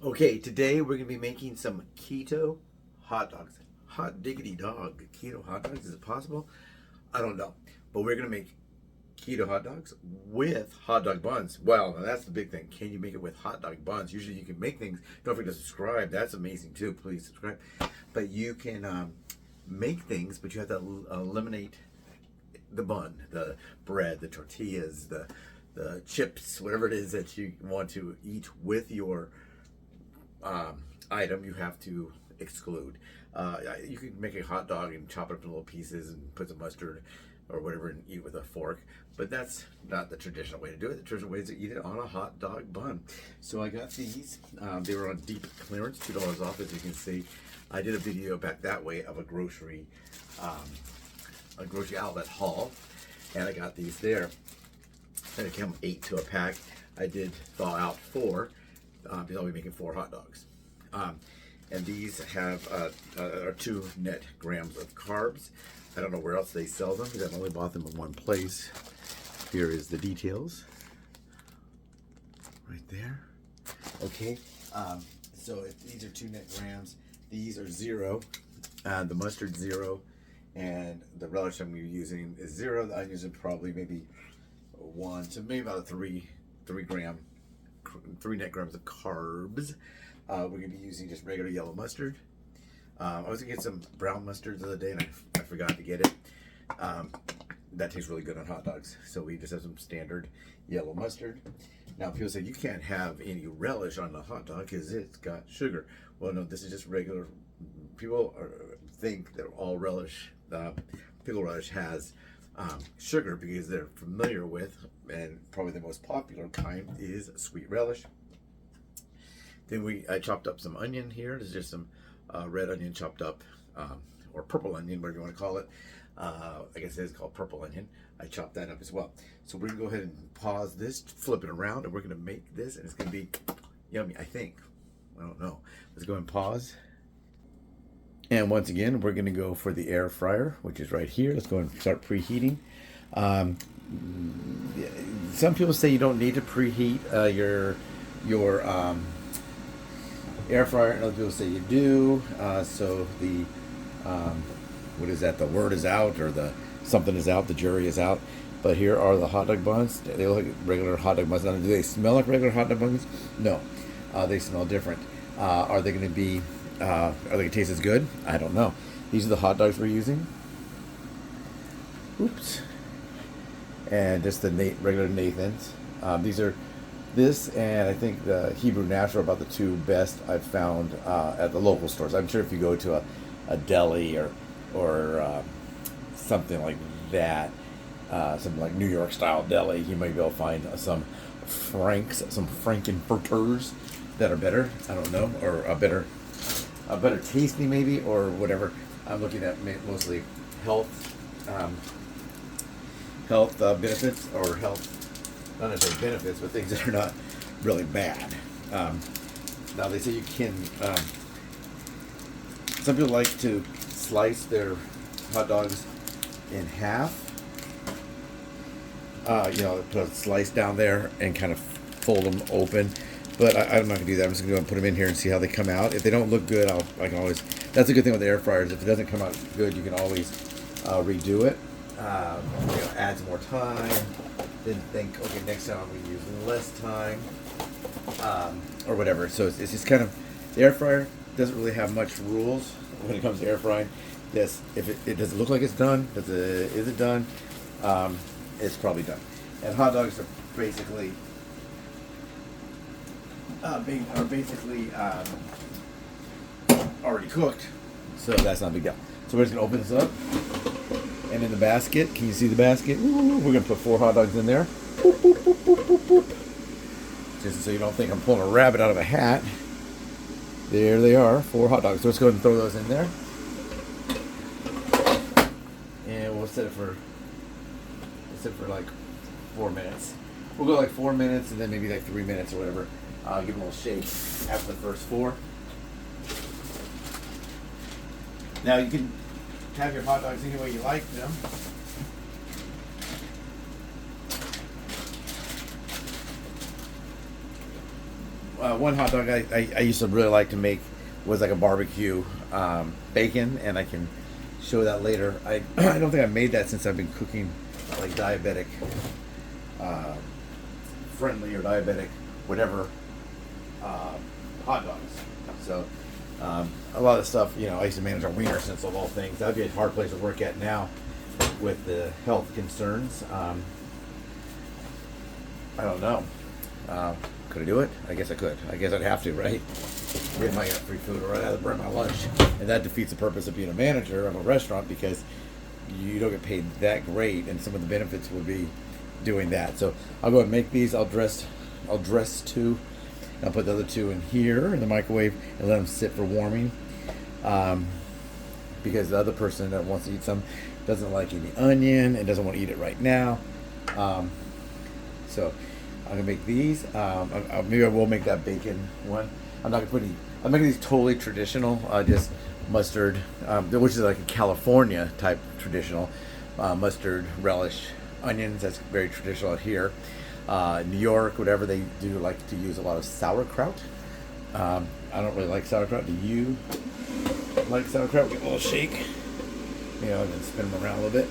Okay, today we're gonna be making some keto hot dogs. Hot diggity dog, keto hot dogs, is it possible? I don't know, but we're gonna make keto hot dogs with hot dog buns. Well, now that's the big thing. Can you make it with hot dog buns? Usually you can make things. Don't forget to subscribe. That's amazing too. Please subscribe. But you can make things, but you have to eliminate the bun, the bread, the tortillas, the chips, whatever it is that you want to eat with your item. You have to exclude. You can make a hot dog and chop it up in little pieces and put some mustard or whatever and eat with a fork, but that's not the traditional way to do it. The traditional way is to eat it on a hot dog bun. So I got these. They were on deep clearance, $2 off, as you can see. I did a video back that way of a grocery outlet haul, and I got these there. And it came 8 to a pack. I did thaw out 4 because I'll be making 4 hot dogs. And these have are 2 net grams of carbs. I don't know where else they sell them because I've only bought them in one place. Here is the details. Right there. Okay. So if these are 2 net grams, these are 0. The mustard 0, and the relish I'm using is 0. The onions are probably maybe 1 to maybe about a 3 net grams of carbs. We're gonna be using just regular yellow mustard. I was gonna get some brown mustard the other day, and I forgot to get it. That tastes really good on hot dogs. So we just have some standard yellow mustard. Now people say you can't have any relish on the hot dog because it's got sugar. Well, no, this is just regular. People think that all relish, pickle relish, has sugar because they're familiar with, and probably the most popular kind is sweet relish. Then I chopped up some onion here. There's just some red onion chopped up, or purple onion, whatever you want to call it. I guess it's called purple onion. I chopped that up as well. So we're gonna go ahead and pause this, flip it around, and we're gonna make this, and it's gonna be yummy, I think. I don't know. Let's go and pause. And once again, we're gonna go for the air fryer, which is right here. Let's go and start preheating. Some people say you don't need to preheat your air fryer, and other people say you do. So the what is that? The word is out, or the something is out. The jury is out. But here are the hot dog buns. They look like regular hot dog buns. Now, do they smell like regular hot dog buns? No, they smell different. Are they going to be? Are they going to taste as good? I don't know. These are the hot dogs we're using. Oops. And just the regular Nathan's. This and I think the Hebrew Natural are about the 2 best I've found at the local stores. I'm sure if you go to a deli or something like that, something like New York style deli, you might be able to find some Frankenfurters that are better. I don't know, or a better tasting maybe, or whatever. I'm looking at mostly health benefits, or health, not necessarily benefits, but things that are not really bad. Now they say you can, some people like to slice their hot dogs in half. Put a slice down there and kind of fold them open. But I'm not gonna do that. I'm just gonna go and put them in here and see how they come out. If they don't look good, I can always. That's a good thing with the air fryers. If it doesn't come out good, you can always redo it. Add some more time. Then think, okay, next time I'm gonna use less time, or whatever. So it's just kind of, the air fryer doesn't really have much rules when it comes to air frying. Yes, if it doesn't look like it's done, is it done? It's probably done. And hot dogs are basically already cooked, so that's not a big deal. So we're just gonna open this up, and in the basket, can you see the basket? Ooh, we're gonna put 4 hot dogs in there. Boop, boop, boop, boop, boop, boop. Just so you don't think I'm pulling a rabbit out of a hat. There they are, 4 hot dogs. So let's go ahead and throw those in there, and we'll set it for like 4 minutes. We'll go like 4 minutes, and then maybe like 3 minutes or whatever. I'll give them a little shake after the first 4. Now you can have your hot dogs any way you like them. one hot dog I used to really like to make was like a barbecue bacon, and I can show that later. I don't think I've made that since I've been cooking like diabetic friendly or diabetic whatever hot dogs. So a lot of stuff, you know, I used to manage our wiener since of all things. That'd be a hard place to work at now with the health concerns. I don't know. Could I do it? I guess I could. I guess I'd have to, right? If I got free food, or I'd have to burn my lunch. And that defeats the purpose of being a manager of a restaurant, because you don't get paid that great, and some of the benefits would be doing that. So I'll go ahead and make these. I'll dress 2. I'll put the other 2 in here in the microwave and let them sit for warming. Because the other person that wants to eat some doesn't like any onion and doesn't want to eat it right now. So I'm gonna make these. Maybe I will make that bacon one. I'm not gonna put any. I'm making these totally traditional. Just mustard, which is like a California type traditional mustard, relish, onions. That's very traditional out here. New York, whatever, they do like to use a lot of sauerkraut. I don't really like sauerkraut. Do you like sauerkraut? Give it a little shake. You know, and then spin them around a little bit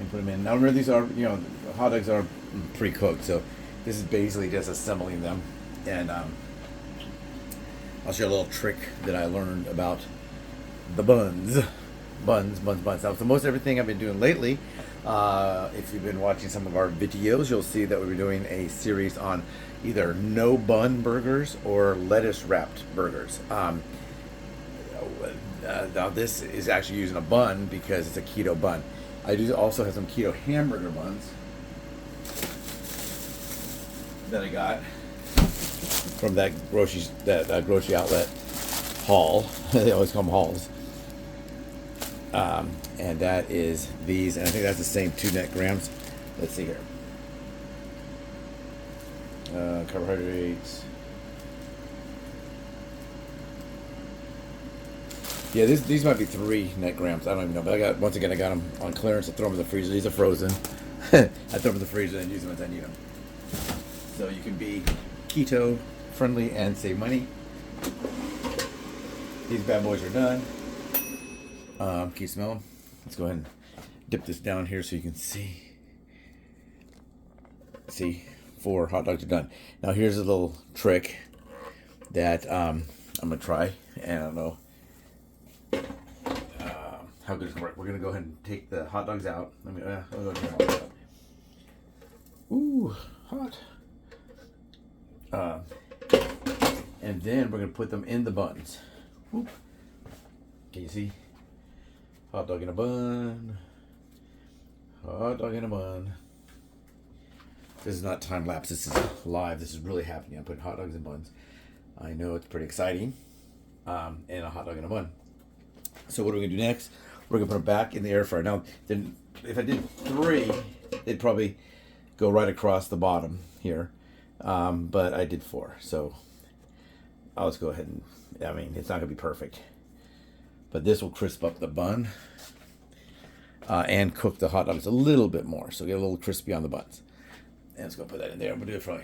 and put them in. Now remember, these are, you know, hot dogs are pre-cooked, so this is basically just assembling them. And I'll show you a little trick that I learned about the buns. Buns. Now, for most everything I've been doing lately, if you've been watching some of our videos, you'll see that we've been doing a series on either no bun burgers or lettuce wrapped burgers. Now this is actually using a bun because it's a keto bun. I do also have some keto hamburger buns that I got from that grocery outlet haul. They always call them hauls. And that is these, and I think that's the same 2 net grams. Let's see here. Carbohydrates. Yeah, these might be 3 net grams. I don't even know, but I got them on clearance. I throw them in the freezer. These are frozen. I throw them in the freezer and use them as I need them. So you can be keto friendly and save money. These bad boys are done. Can you smell them? Let's go ahead and dip this down here so you can see. See, 4 hot dogs are done. Now here's a little trick that I'm gonna try, and I don't know how good it's gonna work. We're gonna go ahead and take the hot dogs out. Let me go take the hot dogs out. Ooh, hot. And then we're gonna put them in the buns. Whoop. Can you see? Hot dog in a bun. Hot dog in a bun. This is not time lapse. This is live. This is really happening. I'm putting hot dogs in buns. I know it's pretty exciting. And a hot dog in a bun. So what are we gonna do next? We're gonna put them back in the air fryer. Now, then, if I did 3, they'd probably go right across the bottom here. But I did 4, so I'll just go ahead and. I mean, it's not gonna be perfect, but this will crisp up the bun and cook the hot dogs a little bit more, so get a little crispy on the buns. And let's go put that in there. I'm gonna do it for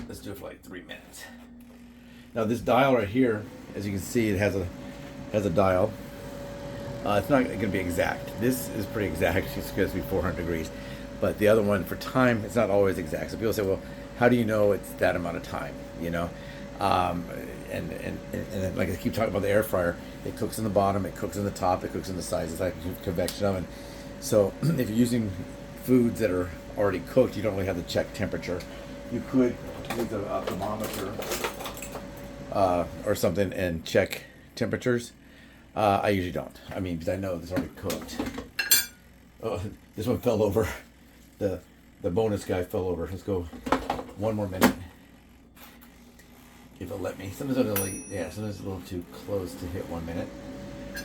let's do it for like 3 minutes. Now this dial right here, as you can see, it has a dial. It's not gonna be exact. This is pretty exact. It's supposed to be 400 degrees, but the other one for time, it's not always exact. So people say, well, how do you know it's that amount of time? You know. And like I keep talking about the air fryer, it cooks in the bottom, it cooks in the top, it cooks in the sides. It's like a convection oven. So if you're using foods that are already cooked, you don't really have to check temperature. You could use a thermometer or something and check temperatures. I usually don't. I mean, because I know it's already cooked. Oh, this one fell over. The bonus guy fell over. Let's go 1 more minute. If it'll let me. Sometimes it's a little too close to hit 1 minute.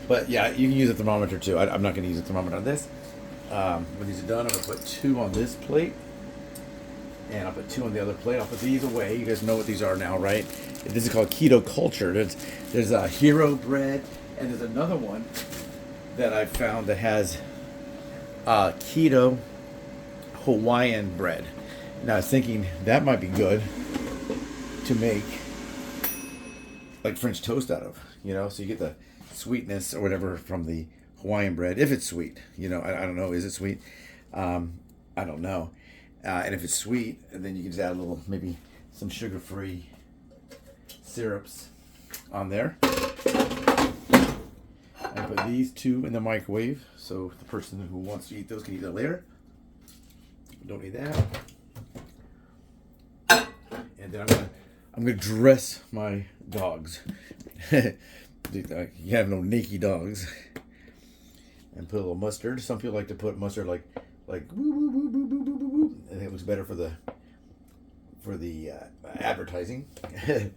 But yeah, you can use a thermometer too. I'm not going to use a thermometer on this. When these are done, I'm going to put 2 on this plate. And I'll put 2 on the other plate. I'll put these away. You guys know what these are now, right? This is called Keto Culture. There's a hero bread. And there's another one that I found that has keto Hawaiian bread. Now I was thinking that might be good to make like French toast out of, you know, so you get the sweetness or whatever from the Hawaiian bread, if it's sweet, you know, I don't know, is it sweet? I don't know. And if it's sweet, then you can just add a little, maybe some sugar-free syrups on there. And put these two in the microwave, so the person who wants to eat those can eat that later. Don't need that. And then I'm gonna dress my dogs. You have no naked dogs. And put a little mustard. Some people like to put mustard like woo, woo, woo, woo, woo, woo, woo. And it looks better for the advertising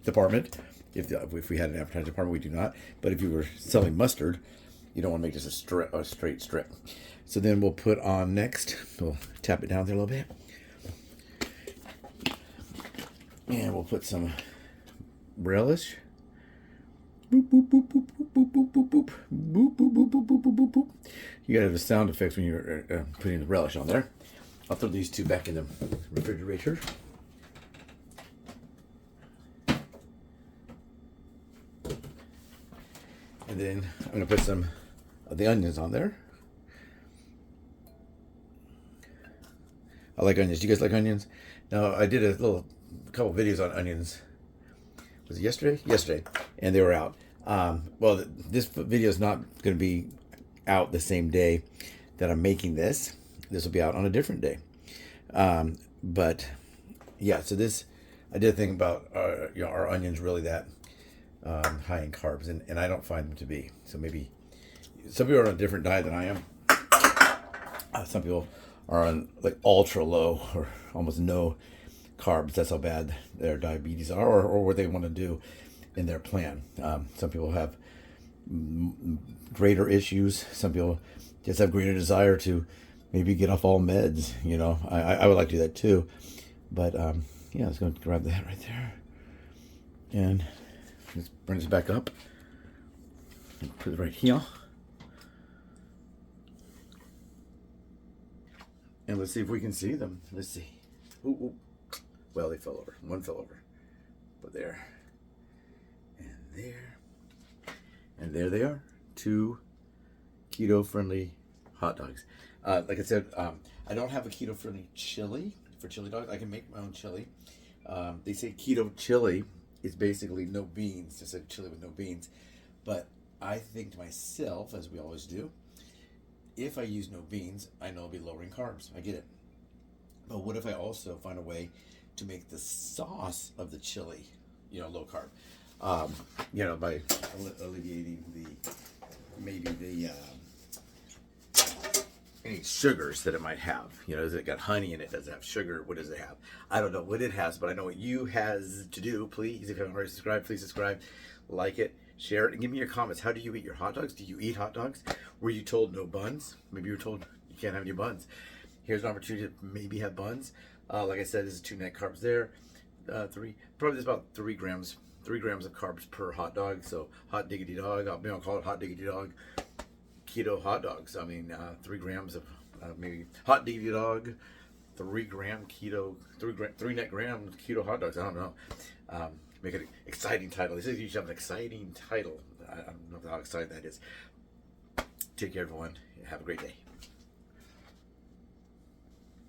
department. If we had an advertising department, we do not. But if you were selling mustard, you don't want to make just a straight strip. So then we'll put on next. We'll tap it down there a little bit. And we'll put some relish. Boop, boop, boop, boop, boop, boop, boop, boop, boop, boop, boop, boop, boop, boop, boop. You gotta have the sound effects when you're putting the relish on there. I'll throw these two back in the refrigerator. And then I'm gonna put some of the onions on there. I like onions. Do you guys like onions? Now I did a couple videos on onions. Was it yesterday? Yesterday, and they were out. Well, this video is not going to be out the same day that I'm making this. This will be out on a different day. But yeah, so this, I did think about our onions really that high in carbs, and I don't find them to be. So maybe some people are on a different diet than I am. Some people are on like ultra low or almost no carbs. That's how bad their diabetes are, or what they want to do in their plan. Some people have greater issues. Some people just have greater desire to maybe get off all meds. You know, I would like to do that too. But yeah, let's go grab that right there, and let's bring this back up. Put it right here, and let's see if we can see them. Let's see. Ooh, ooh. Well, they fell over. One fell over. But there. And there. And there they are. 2 keto-friendly hot dogs. Like I said, I don't have a keto-friendly chili for chili dogs. I can make my own chili. They say keto chili is basically no beans. Just a chili with no beans. But I think to myself, as we always do, if I use no beans, I know I'll be lowering carbs. I get it. But what if I also find a way to make the sauce of the chili, you know, low carb, you know, by alleviating maybe any sugars that it might have. You know, has it got honey in it? Does it have sugar? What does it have? I don't know what it has, but I know what you has to do. Please, if you haven't already subscribed, please subscribe, like it, share it, and give me your comments. How do you eat your hot dogs? Do you eat hot dogs? Were you told no buns? Maybe you were told you can't have any buns. Here's an opportunity to maybe have buns. Like I said, this is 2 net carbs there. Probably there's about 3 grams of carbs per hot dog. So hot diggity dog. Maybe I'll call it hot diggity dog. Keto hot dogs. I mean, 3 grams of maybe hot diggity dog. 3 net gram keto hot dogs. I don't know. Make it an exciting title. This is usually have an exciting title. I don't know how exciting that is. Take care, everyone. Have a great day.